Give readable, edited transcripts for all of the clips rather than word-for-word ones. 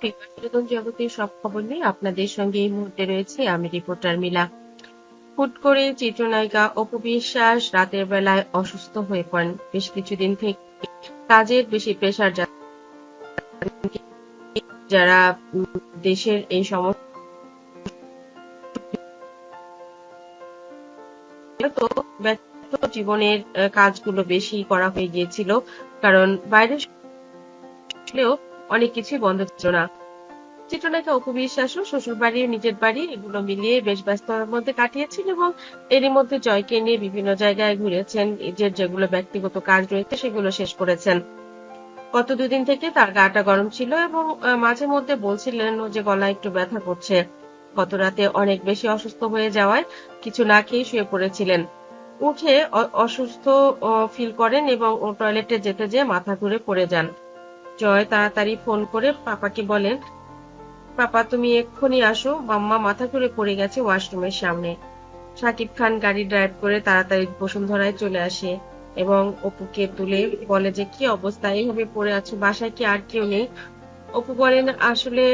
বিনোদন জগতের সব খবর নিয়ে আপনাদের সঙ্গে এই মুহূর্তে রয়েছে আমি রিপোর্টার মিলা। হুট করে চিত্রনায়িকা অপু বিশ্বাস রাতের বেলায় অসুস্থ হয়ে পড়েন। বেশ কিছুদিন থেকে কাজের বেশি প্রেসার যারা দেশের এই সমস্ত ব্যস্ত জীবনের কাজগুলো বেশি করা হয়ে গিয়েছিল, কারণ বাইরে অনেক কিছুই বন্ধ ছিল না। চিত্রনায়িকা অপু বিশ্বাসও শ্বশুর বাড়ি নিজের বাড়ি এগুলো মিলিয়ে বেশ ব্যস্ততার মধ্যে কাটিয়েছেন এবং এরই মধ্যে জয়কে নিয়ে বিভিন্ন জায়গায় ঘুরেছেন। নিজের যেগুলো ব্যক্তিগত কাজ রয়েছে সেগুলো শেষ করেছেন। গত দুদিন থেকে তার গাটা গরম ছিল এবং মাঝে মধ্যে বলছিলেন যে গলায় একটু ব্যথা করছে। গত রাতে অনেক বেশি অসুস্থ হয়ে যাওয়ায় কিছু না খেয়ে শুয়ে পড়েছিলেন। উঠে অসুস্থ ফিল করেন এবং টয়লেটে যেতে যেয়ে মাথা ঘুরে পড়ে যান। জয় তাড়াতাড়ি ফোন করে পাপাকে বলেন, পাপা তুমি এক্ষুনি আসো, মাম্মা মাথা ঘুরে পড়ে গেছে ওয়াশরুমের সামনে। শাকিব খান গাড়ি ড্রাইভ করে তাড়াতাড়ি বসুন্ধরায় চলে আসে এবং অপুকে তুলে বলে যে কি অবস্থা, এইভাবে পড়ে আছো, বাসায় কি আর কেউ নেই? অপু বলেন আসলে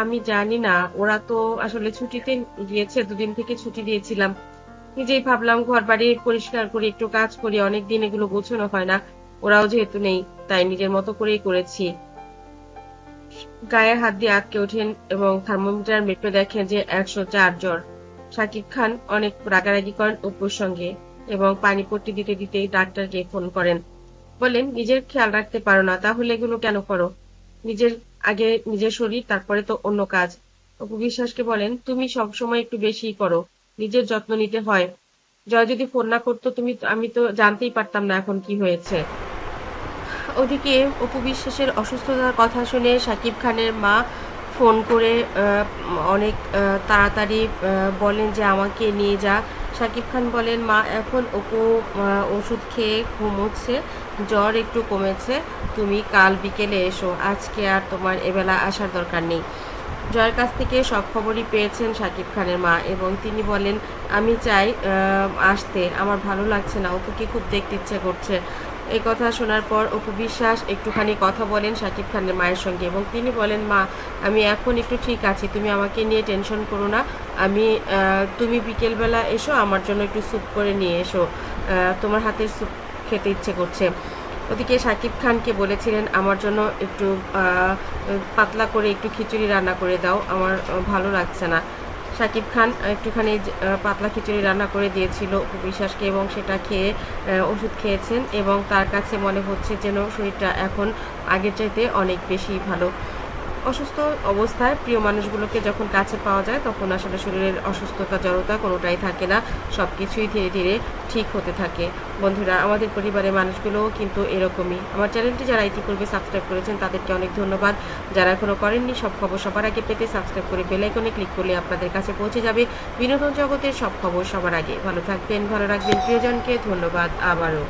আমি জানি না, ওরা তো আসলে ছুটিতে গিয়েছে, দুদিন থেকে ছুটি দিয়েছিলাম। নিজেই ভাবলাম ঘর বাড়ি পরিষ্কার করি, একটু কাজ করি, অনেকদিন এগুলো গোছানো হয় না, ওরাও যেহেতু নেই তাই নিজের মতো করেই করেছি। গায়ে হাত দিয়ে আটকে ওঠেন এবং থার্মোমিটার মেপে দেখেন যে 104 জ্বর। শাকিব খান অনেক রাগারাগি করেন অপুর সঙ্গে এবং পানি পট্টি দিতে দিতেই ডাক্তারকে ফোন করেন। বলেন নিজের খেয়াল রাখতে পারো না, তাহলে এগুলো কেন করো? নিজের আগে নিজের শরীর, তারপরে তো অন্য কাজ। অপু বিশ্বাসকে বলেন তুমি সবসময় একটু বেশিই করো, নিজের যত্ন নিতে হয়। জয় যদি ফোন না করতো আমি তো জানতেই পারতাম না এখন কি হয়েছে। ওদিকে অপু বিশ্বাসের অসুস্থতার কথা শুনে শাকিব খানের মা ফোন করে অনেক তাড়াতাড়ি বলেন যে আমাকে নিয়ে যা। শাকিব খান বলেন মা এখন অপু ওষুধ খেয়ে ঘুমোচ্ছে, জ্বর একটু কমেছে, তুমি কাল বিকেলে এসো, আজকে আর তোমার এবেলা আসার দরকার নেই। জয়ের কাছ থেকে সব খবরই পেয়েছেন শাকিব খানের মা এবং তিনি বলেন আমি চাই আসতে, আমার ভালো লাগছে না, অপুকে খুব দেখতে ইচ্ছে করছে। এই কথা শোনার পর অপু বিশ্বাস একটুখানি কথা বলেন শাকিব খানের মায়ের সঙ্গে এবং তিনি বলেন মা আমি এখন একটু ঠিক আছি, তুমি আমাকে নিয়ে টেনশন করো না, আমি তুমি বিকেলবেলা এসো, আমার জন্য একটু স্যুপ করে নিয়ে এসো, তোমার হাতের স্যুপ খেতে ইচ্ছে করছে। ওদিকে শাকিব খানকে বলেছিলেন আমার জন্য একটু পাতলা করে একটু খিচুড়ি রান্না করে দাও, আমার ভালো লাগছে না। শাকিব খান একটুখানি পাতলা খিচুড়ি রান্না করে দিয়েছিল অপু বিশ্বাসকে এবং সেটা খেয়ে ওষুধ খেয়েছেন এবং তার কাছে মনে হচ্ছে যেন শরীরটা এখন আগের চাইতে অনেক বেশি ভালো। অসুস্থ অবস্থায় প্রিয় মানুষগুলোকে যখন কাছে পাওয়া যায় তখন আসলে শরীরের অসুস্থতা জড়তা কোনোটাই থাকে না, সব কিছুই ধীরে ধীরে ঠিক হতে থাকে। বন্ধুরা, আমাদের পরিবারের মানুষগুলোও কিন্তু এরকমই। আমার চ্যানেলটি যারা ইতিপূর্বে সাবস্ক্রাইব করেছেন তাদেরকে অনেক ধন্যবাদ। যারা এখনো করেননি সব খবর সবার আগে পেতে সাবস্ক্রাইব করে বেল আইকনে ক্লিক করলে আপনাদের কাছে পৌঁছে যাবে বিনোদন জগতের সব খবর সবার আগে। ভালো থাকবেন, ভালো রাখবেন প্রিয়জনকে। ধন্যবাদ আবারও।